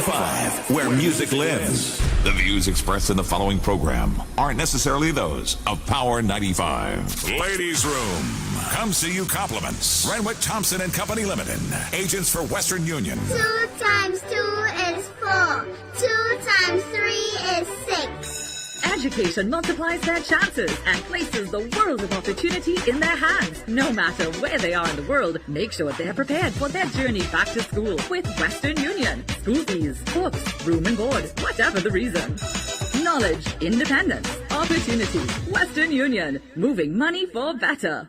95, where music lives. The views expressed in the following program aren't necessarily those of Power 95. Ladies Room. Come see you compliments. Renwick Thompson and Company Limited. Agents for Western Union. 2 times 2 is 4. 2 times 3 is 6. Education multiplies their chances and places the world of opportunity in their hands. No matter where they are in the world, make sure they're prepared for their journey back to school with Western Union. School fees, books, room and board, whatever the reason. Knowledge, independence, opportunity. Western Union, moving money for better.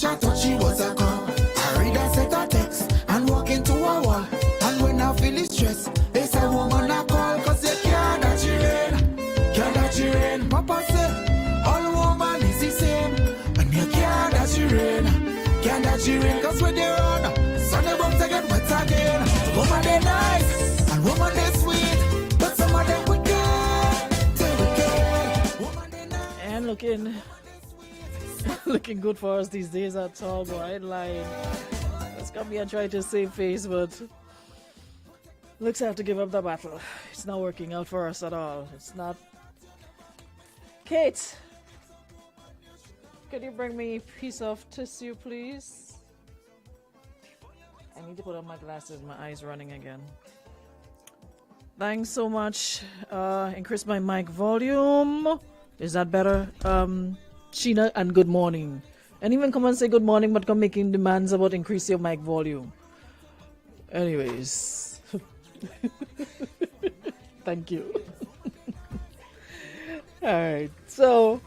I thought she was a girl. I read a set of text and walk into a wall. And when I feel stress, it's a woman I call. Cause you can't that you rain. Papa said, all woman is the same. And you can't that you rain. Cause when they run, sun they want to get wet again. Woman they nice, and woman they sweet. But some of them wicked, woman they nice. And looking good for us these days at all, boy. I ain't lying. Let's come here and try to save face, but looks have to give up the battle. It's not working out for us at all. It's not. Kate, could you bring me a piece of tissue, please? I need to put on my glasses. My eyes running again. Thanks so much. Increase my mic volume. Is that better? Sheena, and good morning. And even come and say good morning, but come making demands about increase your mic volume. Anyways. Thank you. Alright, so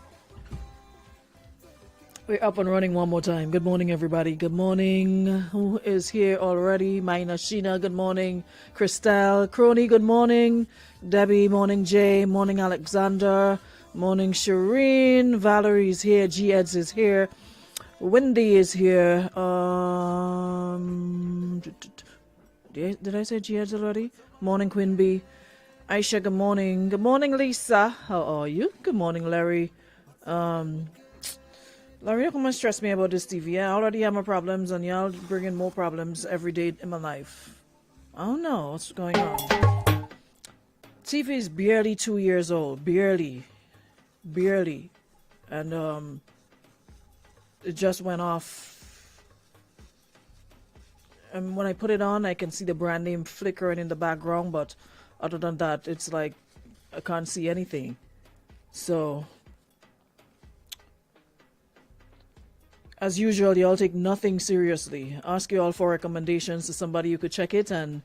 we're up and running one more time. Good morning, everybody. Good morning. Who is here already? Mina, Sheena, good morning. Christelle, Crony, good morning. Debbie, morning. Jay, morning. Alexander. Morning, Shireen. Valerie's here. G. Eds is here. Wendy is here. Did I say G. Eds already? Morning, Quinby. Aisha, good morning. Good morning, Lisa. How are you? Good morning, Larry. Larry, don't come and stress me about this TV. I already have my problems, and y'all bringing more problems every day in my life. I don't know what's going on. TV is barely 2 years old. Barely. And it just went off. And when I put it on, I can see the brand name flickering in the background, but other than that, it's like I can't see anything. So as usual, y'all take nothing seriously. Ask you all for recommendations to somebody who could check it, and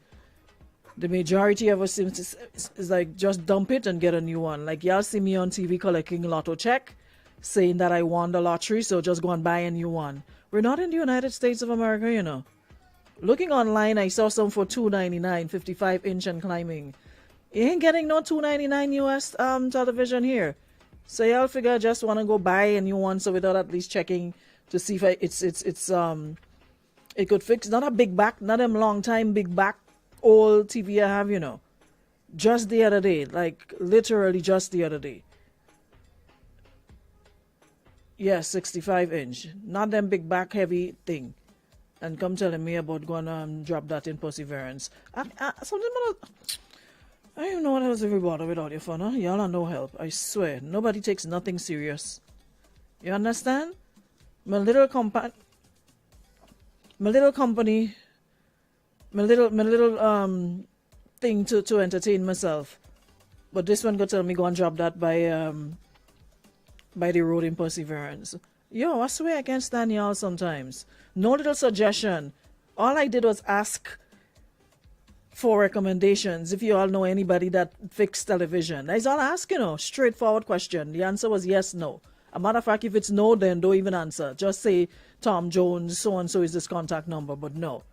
the majority of us is like, just dump it and get a new one. Like, y'all see me on TV collecting lotto check, saying that I won the lottery, so just go and buy a new one. We're not in the United States of America, you know. Looking online, I saw some for $2.99, 55-inch and climbing. You ain't getting no $2.99 US television here. So y'all figure I just want to go buy a new one, so without at least checking to see if it could fix. Not a big back, not a long time big back old TV I have, you know. Just the other day, like literally just the other day. Yes, 65-inch. Not them big back heavy thing. And come telling me about going to drop that in Perseverance. I don't even know what else to bother with all your fun, huh? Y'all are no help. I swear. Nobody takes nothing serious. You understand? My little company my little thing to entertain myself. But this one go tell me go and drop that by the road in Perseverance. Yo, I swear I can't stand y'all sometimes. No little suggestion. All I did was ask for recommendations if you all know anybody that fixed television. That's all I ask, straightforward question. The answer was yes, no. A matter of fact, if it's no, then don't even answer. Just say Tom Jones, so and so is this contact number, but no.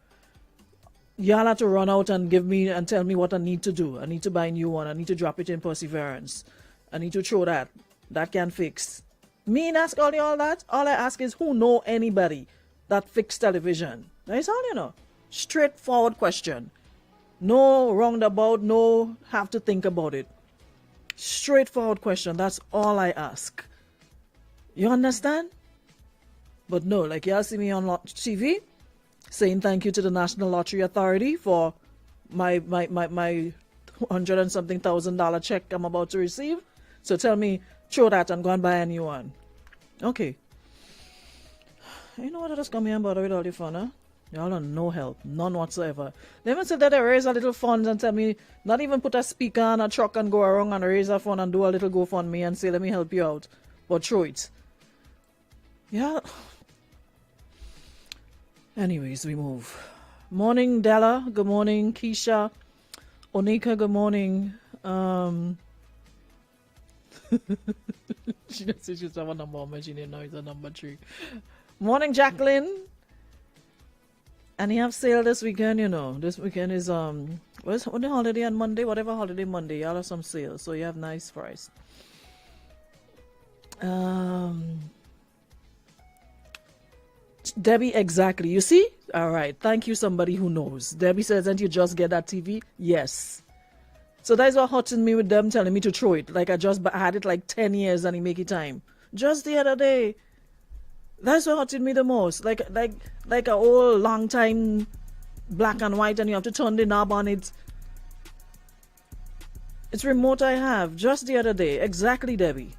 Y'all have to run out and give me and tell me what I need to do. I need to buy a new one. I need to drop it in Perseverance. I need to throw that. That can fix. Me and ask all that. All I ask is who know anybody that fix television. That's all. Straightforward question. No roundabout. No have to think about it. Straightforward question. That's all I ask. You understand? But no, like y'all see me on TV saying thank you to the National Lottery Authority for my $100 and something thousand check I'm about to receive. So tell me, throw that and go and buy a new one. Okay. You know what? I just come here and bother with all the fun, huh? Y'all are no help. None whatsoever. They even said that they raise a little funds and tell me not even put a speaker on a truck and go around and raise a fund and do a little GoFundMe and say, let me help you out. But throw it. Yeah. Anyways, we move. Morning, Della. Good morning, Keisha. Onika, good morning. She didn't say she's a number one, she didn't know it's a number 3. Morning, Jacqueline. And you have sale this weekend, This weekend is what the holiday on Monday? Whatever holiday Monday, y'all have some sales, so you have nice price. Debbie, exactly. You see? All right. Thank you, somebody who knows. Debbie says, didn't you just get that TV? Yes. So that's what hurting me with them telling me to throw it. Like I had it like 10 years and it make it time. Just the other day. That's what hurting me the most. Like a old long time black and white and you have to turn the knob on it. It's remote I have. Just the other day. Exactly, Debbie.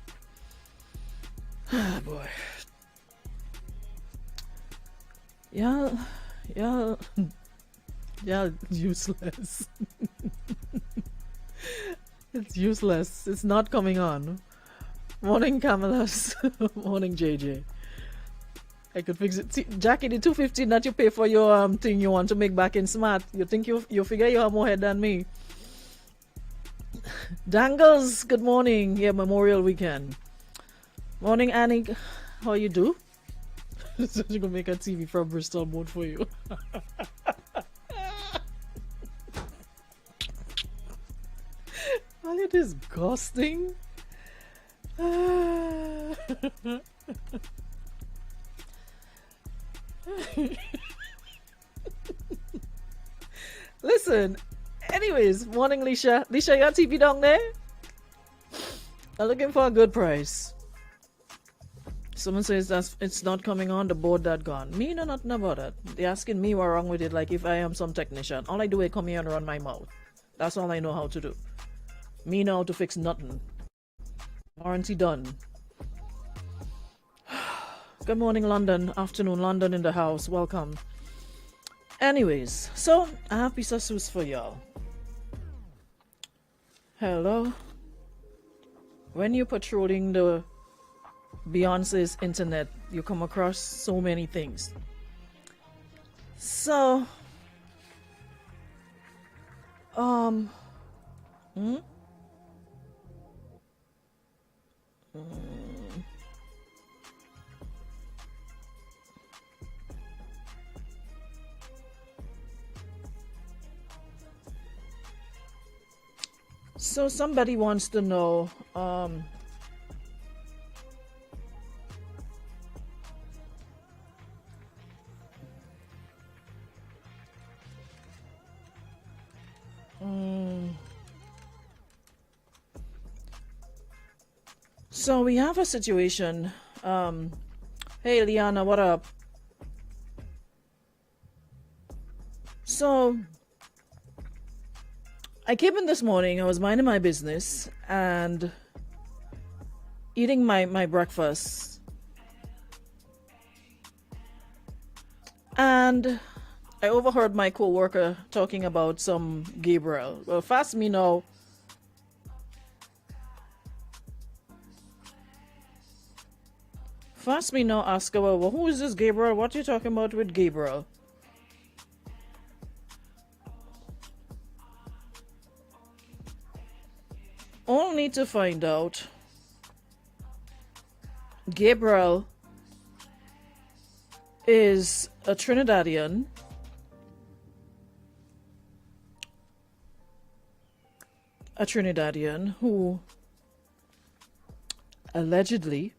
Ah, boy. Yeah, useless. It's useless. It's not coming on. Morning, Camalas. Morning, JJ. I could fix it. See, Jackie, the $250 that you pay for your thing you want to make back in smart. You think you figure you have more head than me? Dangles. Good morning. Yeah, Memorial Weekend. Morning, Annie. How you do? So you're gonna make a TV from Bristol mode for you. Are you disgusting? Listen, anyways, morning, Lisha. Lisha, you got TV down there? I'm looking for a good price. Someone says that it's not coming on, the board that gone. Me know nothing about that. They're asking me what wrong with it, like if I am some technician. All I do is come here and run my mouth. That's all I know how to do. Me know how to fix nothing. Warranty done. Good morning, London. Afternoon, London in the house. Welcome. Anyways, so I have a piece of sauce for y'all. Hello. When you're patrolling the Beyonce's internet, you come across so many things. So, so somebody wants to know, so we have a situation. Hey, Liana, what up? So I came in this morning, I was minding my business and eating my breakfast. And I overheard my co-worker talking about some Gabriel. Well, fast me now. Fast me now, ask her, well, who is this Gabriel? What are you talking about with Gabriel? Only to find out Gabriel is a Trinidadian who allegedly,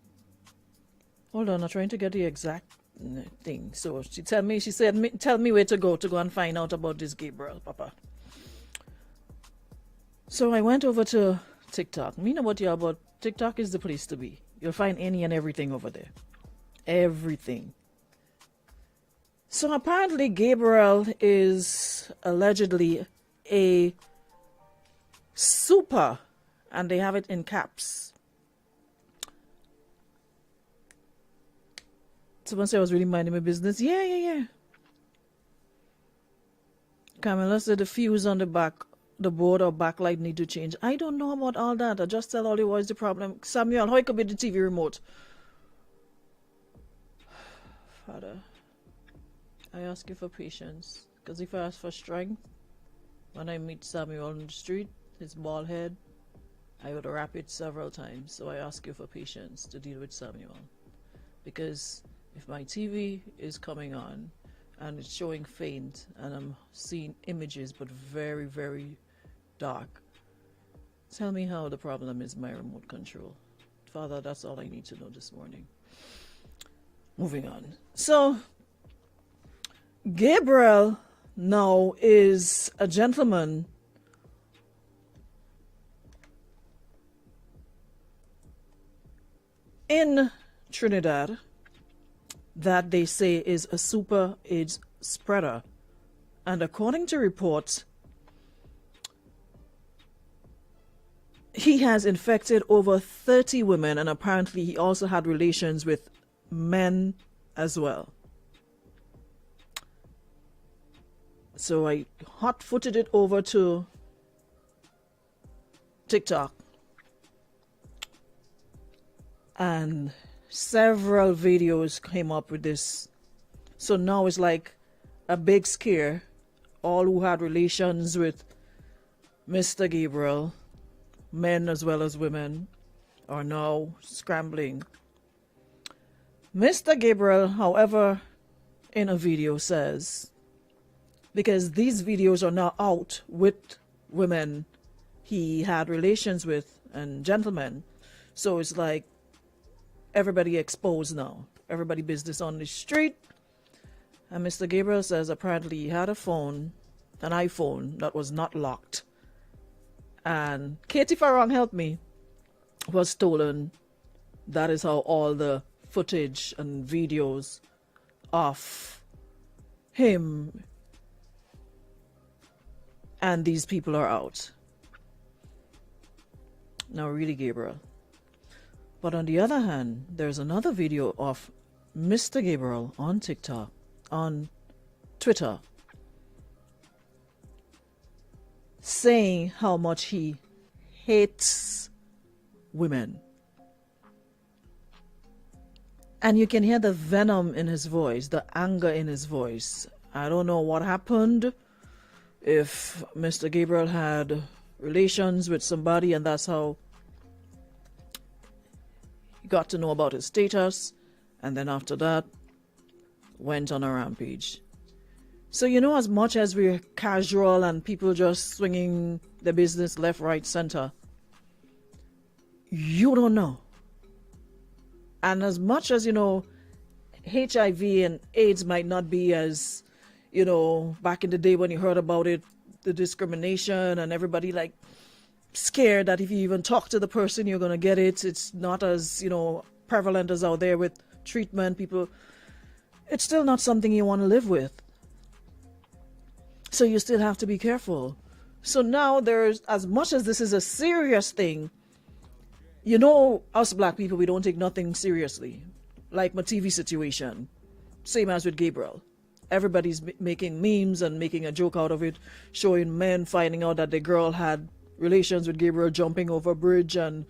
hold on, I'm trying to get the exact thing. So she said, tell me where to go and find out about this Gabriel, Papa. So I went over to TikTok. Me know what y'all, but TikTok is the place to be. You'll find any and everything over there. Everything. So apparently Gabriel is allegedly a super, and they have it in caps. Someone said I was really minding my business. Yeah. Camilla said the fuse on the board or backlight need to change. I don't know about all that. I just tell all you what is the problem. Samuel, how it could be the TV remote? Father, I ask you for patience. Because if I ask for strength, when I meet Samuel on the street, his bald head, I would wrap it several times. So I ask you for patience to deal with Samuel. Because if my TV is coming on and it's showing faint and I'm seeing images but very, very dark, tell me how the problem is my remote control. Father, that's all I need to know this morning. Moving on. So, Gabriel now is a gentleman in Trinidad that they say is a super AIDS spreader. And according to reports, he has infected over 30 women, and apparently he also had relations with men as well. So I hot-footed it over to TikTok, and several videos came up with this. So now it's like a big scare. All who had relations with Mr. Gabriel, men as well as women, are now scrambling. Mr. Gabriel, however, in a video says, because these videos are now out with women he had relations with and gentlemen, so it's like everybody exposed now. Everybody business on the street. And Mr. Gabriel says apparently he had an iPhone that was not locked. And Katie Farrong, help me, was stolen. That is how all the footage and videos of him and these people are out. Now really, Gabriel. But on the other hand, there's another video of Mr. Gabriel on TikTok, on Twitter, saying how much he hates women. And you can hear the venom in his voice, the anger in his voice. I don't know what happened, if Mr. Gabriel had relations with somebody and that's how he got to know about his status, and then after that went on a rampage. So as much as we're casual and people just swinging the business left, right, center, you don't know. And as much as HIV and AIDS might not be as back in the day when you heard about it, the discrimination and everybody like scared that if you even talk to the person you're going to get it. It's not as prevalent as out there with treatment. People, it's still not something you want to live with, so you still have to be careful. So now there's, as much as this is a serious thing, us black people, we don't take nothing seriously. Like my TV situation, same as with Gabriel. everybody's making memes and making a joke out of it, showing men finding out that the girl had relations with Gabriel, jumping over a bridge and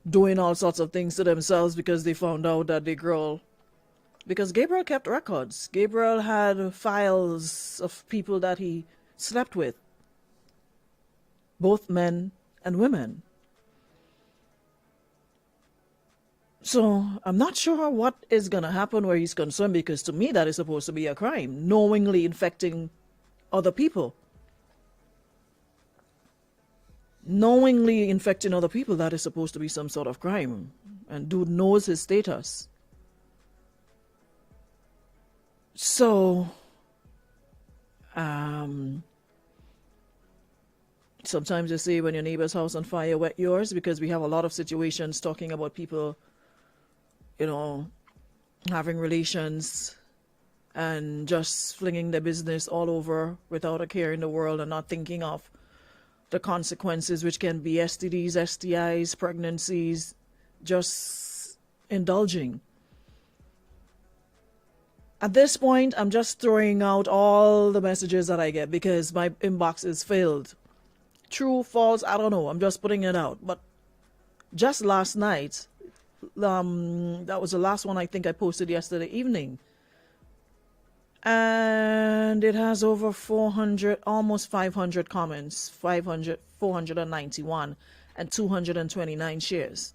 doing all sorts of things to themselves because they found out that the girl, because Gabriel kept records. Gabriel had files of people that he slept with, both men and women. So I'm not sure what is going to happen where he's concerned, because to me that is supposed to be a crime, knowingly infecting other people. Knowingly infecting other people, that is supposed to be some sort of crime. And dude knows his status. So, sometimes they say when your neighbor's house on fire, wet yours, because we have a lot of situations talking about people, you know, having relations and just flinging their business all over without a care in the world and not thinking of the consequences, which can be STDs, STIs, pregnancies, just indulging. At this point, I'm just throwing out all the messages that I get because my inbox is filled. True, false, I don't know. I'm just putting it out. But just last night, that was the last one I think I posted yesterday evening. And it has over 400, almost 500 comments, 491, and 229 shares.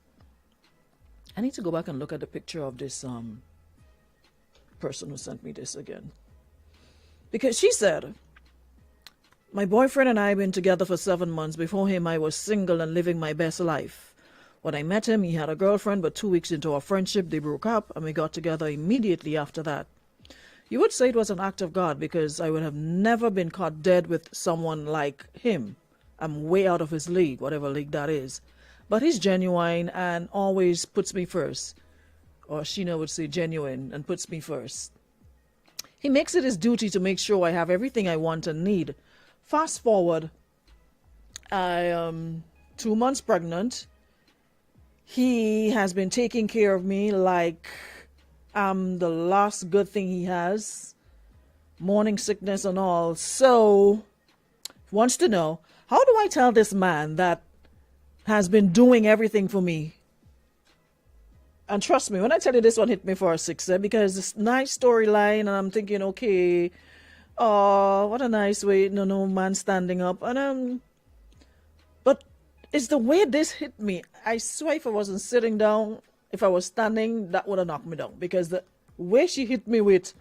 I need to go back and look at the picture of this person who sent me this again. Because she said, my boyfriend and I have been together for 7 months. Before him, I was single and living my best life. When I met him, he had a girlfriend, but 2 weeks into our friendship, they broke up, and we got together immediately after that. You would say it was an act of God, because I would have never been caught dead with someone like him. I'm way out of his league, whatever league that is. But he's genuine and always puts me first. Or Sheena would say genuine and puts me first. He makes it his duty to make sure I have everything I want and need. Fast forward, I am 2 months pregnant. He has been taking care of me like I'm the last good thing he has. Morning sickness and all. So, wants to know, how do I tell this man that has been doing everything for me? And trust me, when I tell you this one hit me for a sixer, because it's a nice storyline and I'm thinking, okay, oh, what a nice way, no man standing up. And but it's the way this hit me. I swear if I wasn't sitting down, if I was standing, that would have knocked me down. Because the way she hit me with,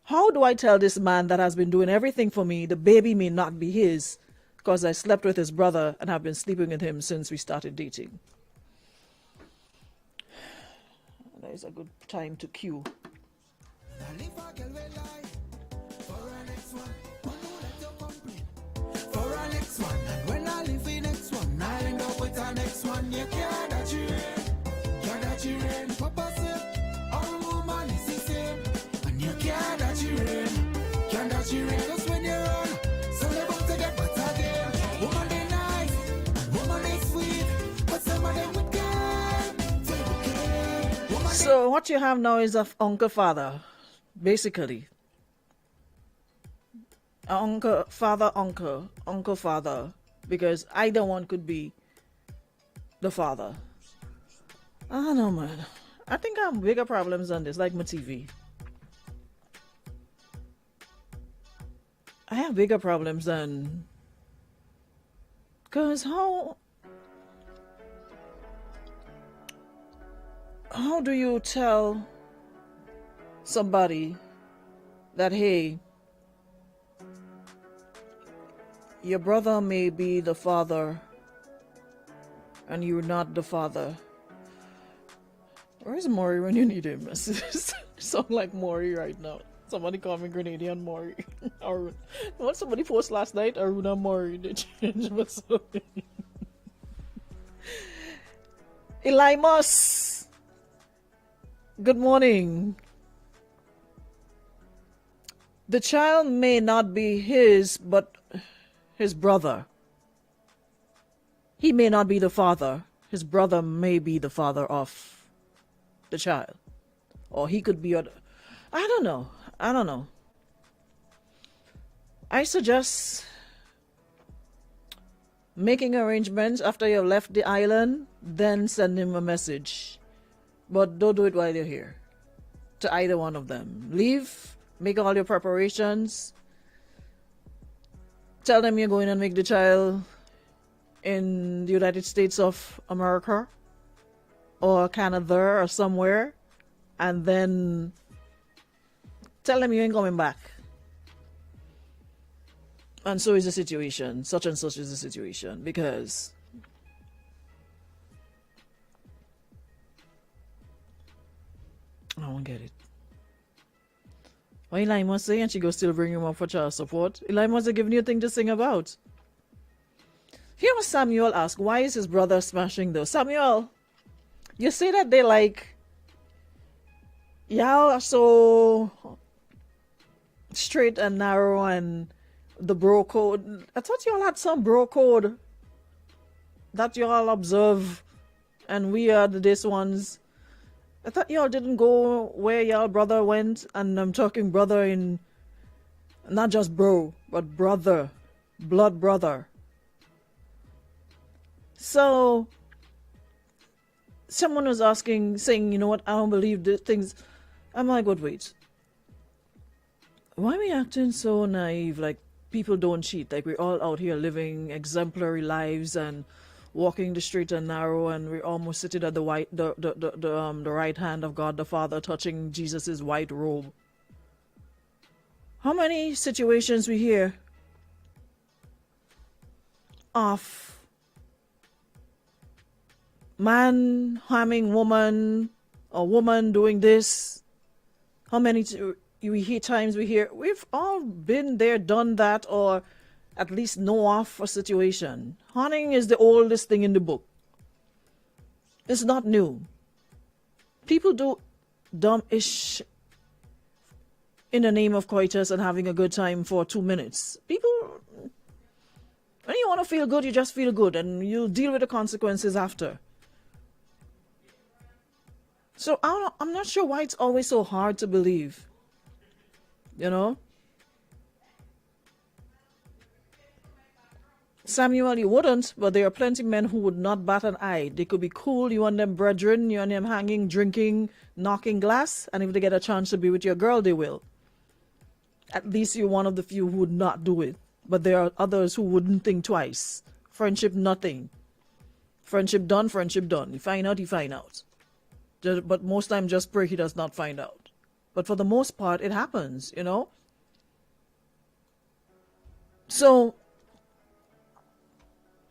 how do I tell this man that has been doing everything for me, the baby may not be his, because I slept with his brother and have been sleeping with him since we started dating. That is a good time to cue. For our next one, and when I leave the next one, I'll end up with our next one. You can't that you rain, Papa said, all woman is the same, and you can't that you rain, just when you're on, so they want to get better again. Woman they nice, and woman they sweet, but some of them would get. So what you have now is a uncle father, basically. Uncle father, because either one could be the father. I don't know, man. I think I have bigger problems than this, like my TV. I have bigger problems than, because how do you tell somebody that, hey, your brother may be the father and you're not the father? Where's Maury when you need him? Sound like Maury right now. Somebody call me Grenadian Maury. Or what somebody post last night? Aruna Maury. They changed my something. Elimus. Good morning. The child may not be his, but his brother. He may not be the father. His brother may be the father of the child. Or he could be I don't know. I suggest making arrangements after you've left the island, then send him a message. But don't do it while you're here. To either one of them. Leave, make all your preparations. Tell them you're going to make the child in the United States of America or Canada or somewhere, and then tell them you ain't coming back. And so is the situation. Such and such is the situation. Because I don't get it. What Eli must say, and she go still bring him up for child support. Eli must have given you a thing to sing about. Here was Samuel asked, why is his brother smashing though? Samuel, you say that they like, y'all are so straight and narrow and the bro code. I thought y'all had some bro code that y'all observe and we are the this ones. I thought y'all didn't go where y'all brother went, and I'm talking brother in not just bro, but brother, blood brother. So someone was asking, saying, you know what, I don't believe the things. I'm like, wait. Why are we acting so naive? Like people don't cheat. Like we're all out here living exemplary lives and walking the straight and narrow, and we're almost sitting at the right hand of God the Father, touching Jesus's white robe. How many situations we hear of man harming woman, or woman doing this? How many times we hear? We've all been there, done that, or at least know of a situation. Haunting is the oldest thing in the book. It's not new. People do dumb-ish in the name of coitus and having a good time for 2 minutes. People, when you want to feel good, you just feel good, and you'll deal with the consequences after. So I'm not sure why it's always so hard to believe. You know? Samuel, you wouldn't, but there are plenty men who would not bat an eye. They could be cool, you and them brethren, you and them hanging, drinking, knocking glass, and if they get a chance to be with your girl, they will. At least you're one of the few who would not do it. But there are others who wouldn't think twice. Friendship, nothing. Friendship done, friendship done. You find out, you find out. But most time, just pray he does not find out. But for the most part, it happens, you know? So,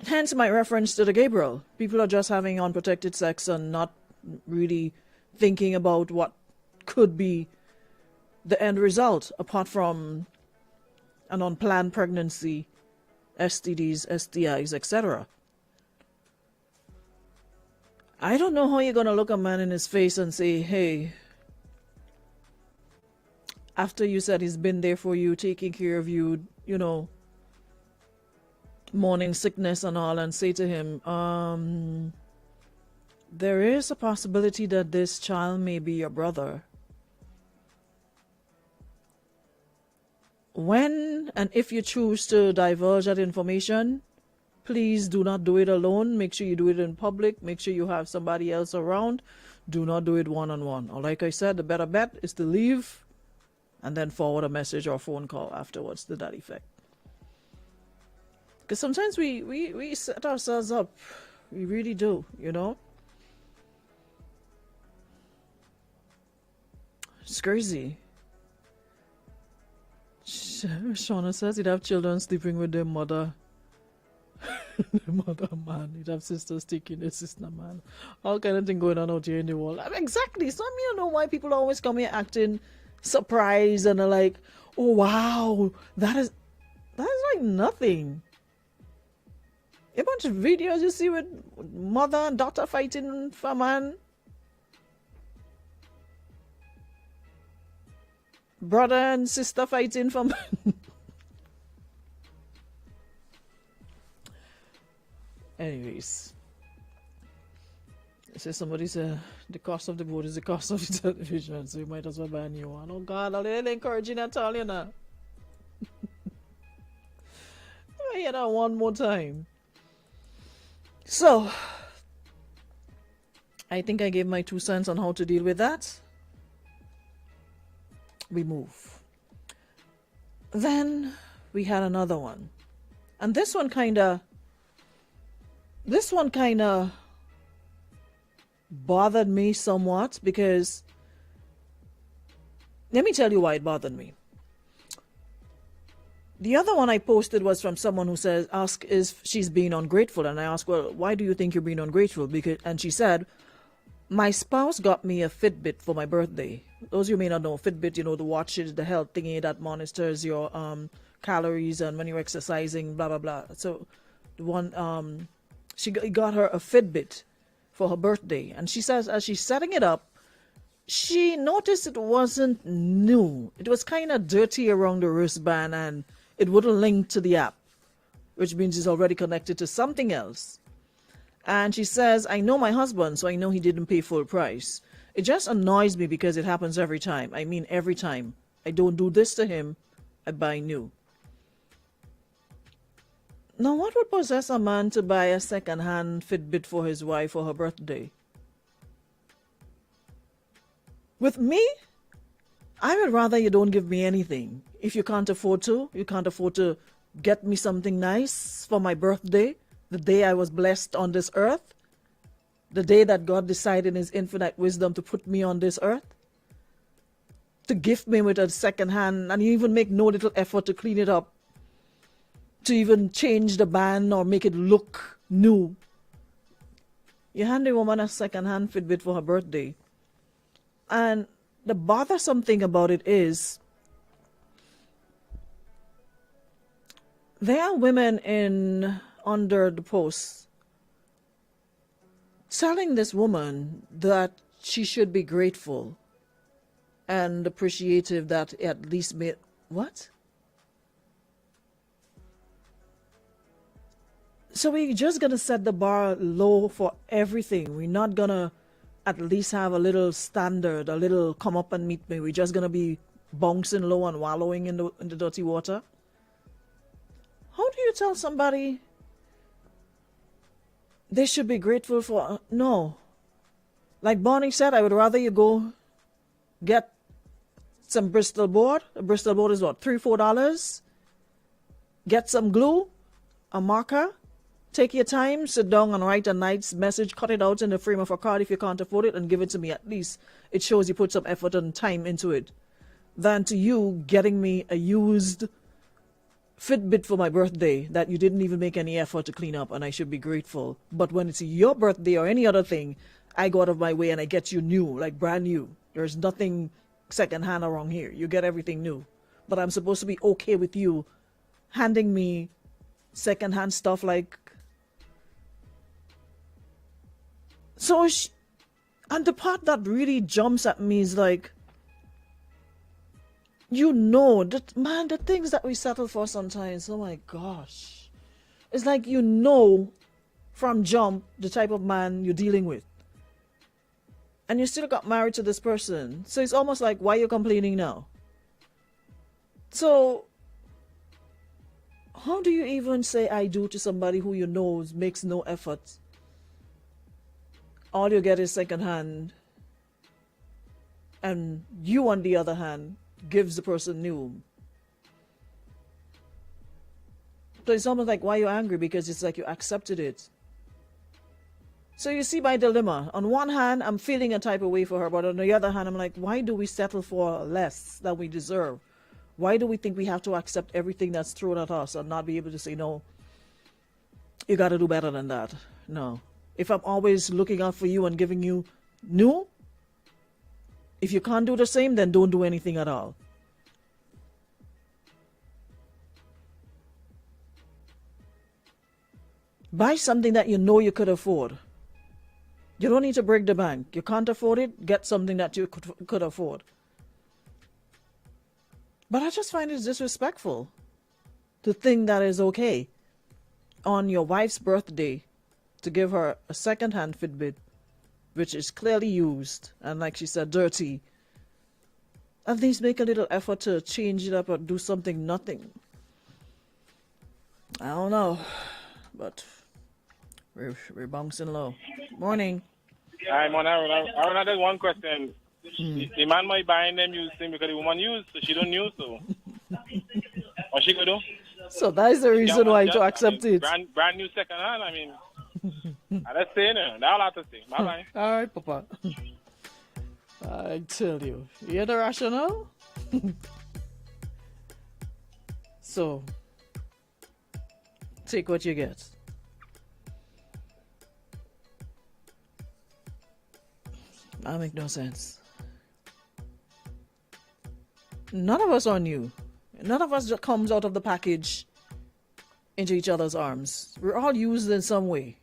hence my reference to the Gabriel. People are just having unprotected sex and not really thinking about what could be the end result, apart from an unplanned pregnancy, STDs, STIs, etc. I don't know how you're going to look a man in his face and say, hey, after you said he's been there for you, taking care of you, you know, morning sickness and all, and say to him, there is a possibility that this child may be your brother. When and if you choose to divulge that information, please do not do it alone. Make sure you do it in public. Make sure you have somebody else around. Do not do it one-on-one. Or like I said, the better bet is to leave and then forward a message or a phone call afterwards to that effect. Because sometimes we set ourselves up. We really do, you know. It's crazy. Shauna says he'd have children sleeping with their mother. The mother man. He'd have sisters taking their sister man. All kind of thing going on out here in the world. I mean, exactly. So I mean, I don't know why people always come here acting surprised and are like, oh wow, that is like nothing. A bunch of videos you see with mother and daughter fighting for a man. Brother and sister fighting for man. Anyways. So somebody said the cost of the boat is the cost of the television, so you might as well buy a new one. Oh God, they're encouraging that all, you know. hear that one more time. So, I think I gave my 2 cents on how to deal with that. We move. Then we had another one. And this one kind of bothered me somewhat because let me tell you why it bothered me. The other one I posted was from someone who asked if she's being ungrateful. And I asked, well, why do you think you're being ungrateful? And she said, my spouse got me a Fitbit for my birthday. Those of you who may not know, Fitbit, you know, the watches, the health thingy that monitors your calories and when you're exercising, blah, blah, blah. So the one, she got her a Fitbit for her birthday. And she says, as she's setting it up, she noticed it wasn't new. It was kind of dirty around the wristband and it wouldn't link to the app, which means it's already connected to something else. And she says, I know my husband, so I know he didn't pay full price. It just annoys me because it happens every time. I mean, every time. I don't do this to him, I buy new. Now, what would possess a man to buy a second-hand Fitbit for his wife for her birthday? With me, I would rather you don't give me anything. If you can't afford to get me something nice for my birthday, the day I was blessed on this earth, the day that God decided in his infinite wisdom to put me on this earth, to gift me with a second hand, and you even make no little effort to clean it up, to even change the band or make it look new. You hand a woman a second hand Fitbit for her birthday. And the bothersome thing about it is there are women under the post telling this woman that she should be grateful and appreciative that at least made what? So we're just gonna set the bar low for everything. We're not gonna at least have a little standard, a little come up and meet me. We're just gonna be bouncing low and wallowing in the dirty water. How do you tell somebody they should be grateful for? No. Like Bonnie said, I would rather you go get some Bristol board. A Bristol board is what, $3, $4? Get some glue, a marker. Take your time, sit down and write a nice message, cut it out in the frame of a card if you can't afford it, and give it to me. At least it shows you put some effort and time into it. Than to you getting me a used Fitbit for my birthday that you didn't even make any effort to clean up, and I should be grateful. But when it's your birthday or any other thing, I go out of my way and I get you new, like brand new. There's nothing secondhand around here. You get everything new. But I'm supposed to be okay with you handing me secondhand stuff like... So, and the part that really jumps at me is like, you know, that, man, the things that we settle for sometimes, oh my gosh. It's like you know from jump the type of man you're dealing with. And you still got married to this person. So it's almost like, why are you complaining now? So, how do you even say I do to somebody who you know makes no effort? All you get is secondhand, and you, on the other hand, gives the person new. So it's almost like, why are you angry? Because it's like you accepted it. So you see my dilemma. On one hand, I'm feeling a type of way for her, but on the other hand, I'm like, why do we settle for less than we deserve? Why do we think we have to accept everything that's thrown at us and not be able to say, no, you got to do better than that? No. If I'm always looking out for you and giving you new, if you can't do the same, then don't do anything at all. Buy something that you know you could afford. You don't need to break the bank. You can't afford it, get something that you could afford. But I just find it disrespectful to think that is okay on your wife's birthday to give her a second-hand Fitbit, which is clearly used and, like she said, dirty. At least make a little effort to change it up or do something. Nothing. I don't know, but we're bouncing low. Morning. I'm on Aaron, there's one question. The man might buy them used thing because the woman used, so she don't use, so what she could do? So that is the reason why to accept it. Brand new second hand, I mean. Let's say no. That's all I have to say. Bye bye. All right, Papa. I tell you, you hear the rationale? So, take what you get. That make no sense. None of us are new. None of us just comes out of the package into each other's arms. We're all used in some way.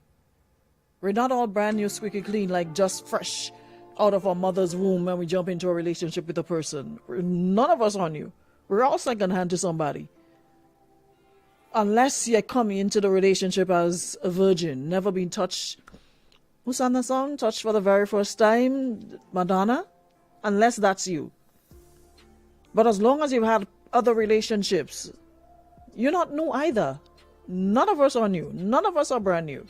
We're not all brand new, squeaky clean, like just fresh out of our mother's womb when we jump into a relationship with a person. None of us are new. We're all secondhand to somebody. Unless you come into the relationship as a virgin, never been touched. Who sang the song? Touched for the very first time? Madonna? Unless that's you. But as long as you've had other relationships, you're not new either. None of us are new. None of us are brand new.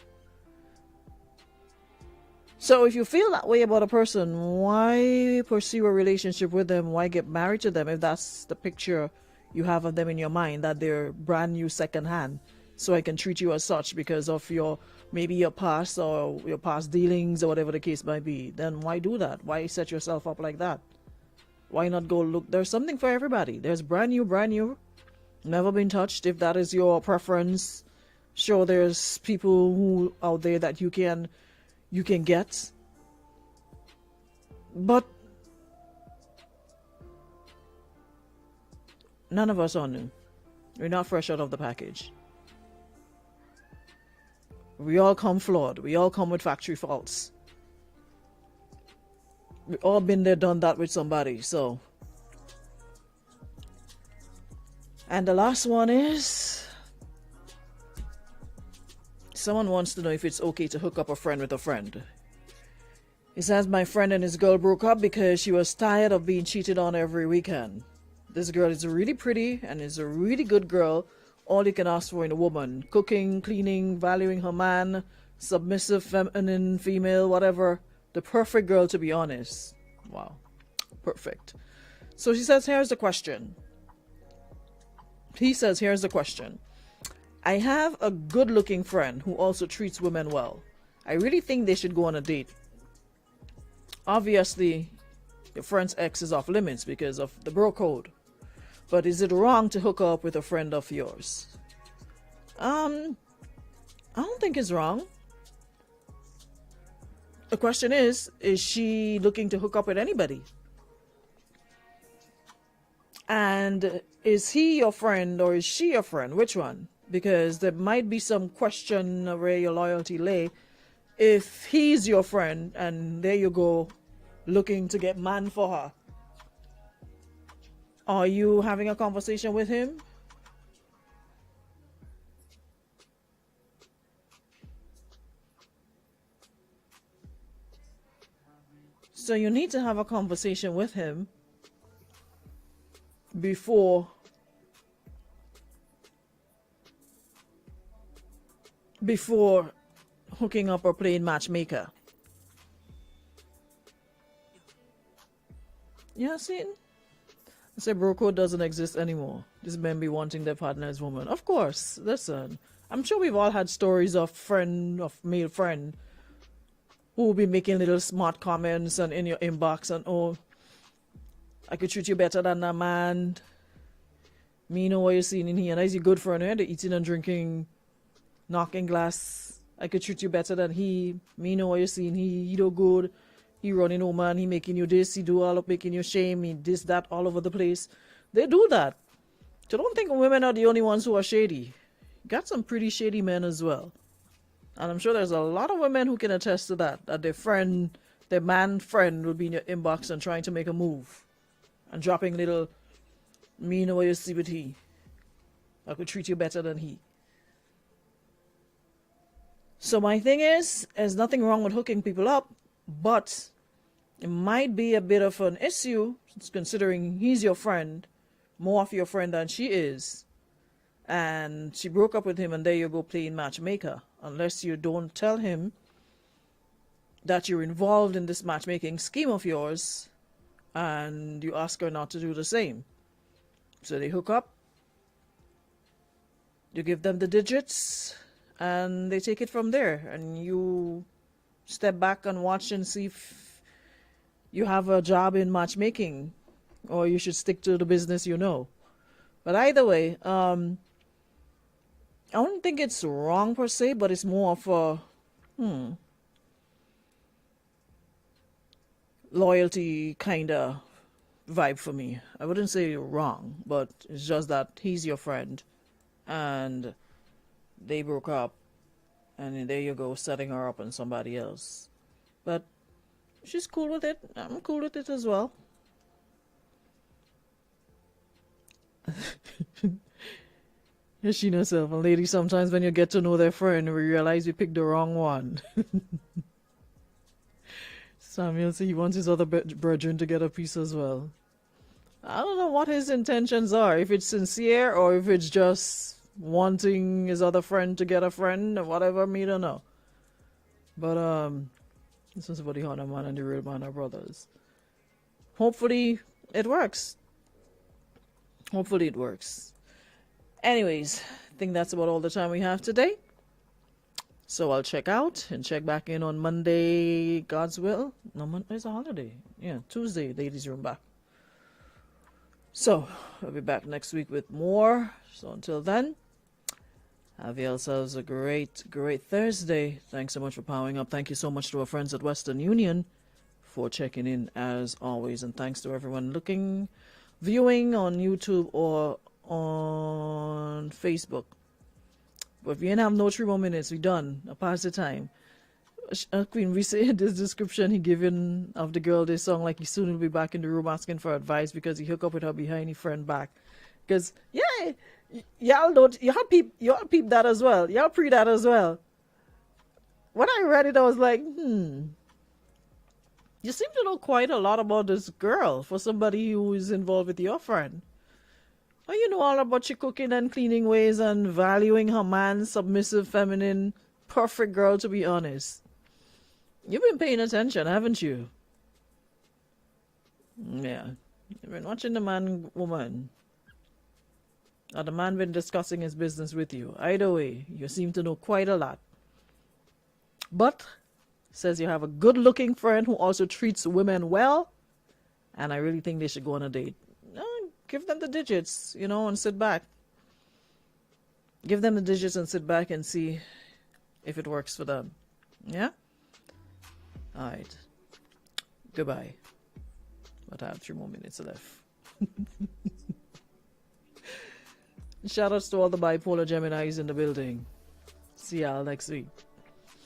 So if you feel that way about a person, why pursue a relationship with them? Why get married to them if that's the picture you have of them in your mind, that they're brand new second hand? So I can treat you as such because of maybe your past or your past dealings or whatever the case might be. Then why do that? Why set yourself up like that? Why not go look? There's something for everybody. There's brand new, never been touched. If that is your preference, sure, there's people who out there that you can get. But none of us are new. We're not fresh out of the package. We all come flawed. We all come with factory faults. We all been there, done that with somebody. So, and the last one is, someone wants to know if it's okay to hook up a friend with a friend. He says my friend and his girl broke up because she was tired of being cheated on every weekend. This girl is really pretty and is a really good girl. All you can ask for in a woman: cooking, cleaning, valuing her man, submissive, feminine, female, whatever. The perfect girl, to be honest. Wow. Perfect. So she says, here's the question. He says, here's the question. I have a good-looking friend who also treats women well. I really think they should go on a date. Obviously, your friend's ex is off limits because of the bro code. But is it wrong to hook up with a friend of yours? I don't think it's wrong. The question is she looking to hook up with anybody? And is he your friend or is she your friend? Which one? Because there might be some question of where your loyalty lay. If he's your friend and there you go, looking to get man for her, are you having a conversation with him? So you need to have a conversation with him before hooking up or playing matchmaker. Yeah, see? I say bro code doesn't exist anymore. These men be wanting their partner as woman. Of course, listen. I'm sure we've all had stories of male friend who will be making little smart comments and in your inbox and, oh, I could treat you better than that man. Me know what you're seeing in here. And is you good friend? They're eating and drinking, knocking glass. I could treat you better than he. Me know what you're seeing. He do good. He running home and he making you this. He do all of making you shame. He this, that, all over the place. They do that. So don't think women are the only ones who are shady. Got some pretty shady men as well. And I'm sure there's a lot of women who can attest to that. That their man friend will be in your inbox and trying to make a move. And dropping little, me know what you see with he. I could treat you better than he. So my thing is, there's nothing wrong with hooking people up, but it might be a bit of an issue, considering he's your friend, more of your friend than she is. and she broke up with him, and there you go playing matchmaker. Unless you don't tell him that you're involved in this matchmaking scheme of yours, and you ask her not to do the same. So they hook up, you give them the digits, and they take it from there, and you step back and watch and see if you have a job in matchmaking, or you should stick to the business you know. But either way, I don't think it's wrong per se, but it's more of a loyalty kind of vibe for me. I wouldn't say you're wrong, but it's just that he's your friend, and they broke up, and there you go, setting her up on somebody else. But she's cool with it. I'm cool with it as well. She herself, and ladies, sometimes when you get to know their friend, we realize we picked the wrong one. Samuel said he wants his other brethren to get a piece as well. I don't know what his intentions are, if it's sincere or if it's just wanting his other friend to get a friend or whatever, me don't know. But this is about the Honor Man and the Real Man are brothers. Hopefully it works. Hopefully it works. Anyways, I think that's about all the time we have today. So I'll check out and check back in on Monday, God's will. No, Monday's a holiday. Yeah, Tuesday, ladies' room back. So I'll be back next week with more. So until then, have yourselves a great, great Thursday. Thanks so much for powering up. Thank you so much to our friends at Western Union for checking in as always. And thanks to everyone viewing on YouTube or on Facebook. But if you ain't have no 3 more minutes, we done. I pass the time. Queen, we say this description he given of the girl this song, like he soon will be back in the room asking for advice because he hooked up with her behind his friend back. Because, yeah, y'all peep that as well. Y'all pre that as well. When I read it, I was like, you seem to know quite a lot about this girl for somebody who is involved with your friend. Well, you know all about your cooking and cleaning ways and valuing her man, submissive, feminine, perfect girl, to be honest. You've been paying attention, haven't you? Yeah. You've been watching the man, woman. Or the man been discussing his business with you. Either way, you seem to know quite a lot. But, says you have a good-looking friend who also treats women well. And I really think they should go on a date. Give them the digits, and sit back. Give them the digits and sit back and see if it works for them. Yeah? All right. Goodbye. But I have 3 more minutes left. Shout outs to all the bipolar Geminis in the building. See y'all next week.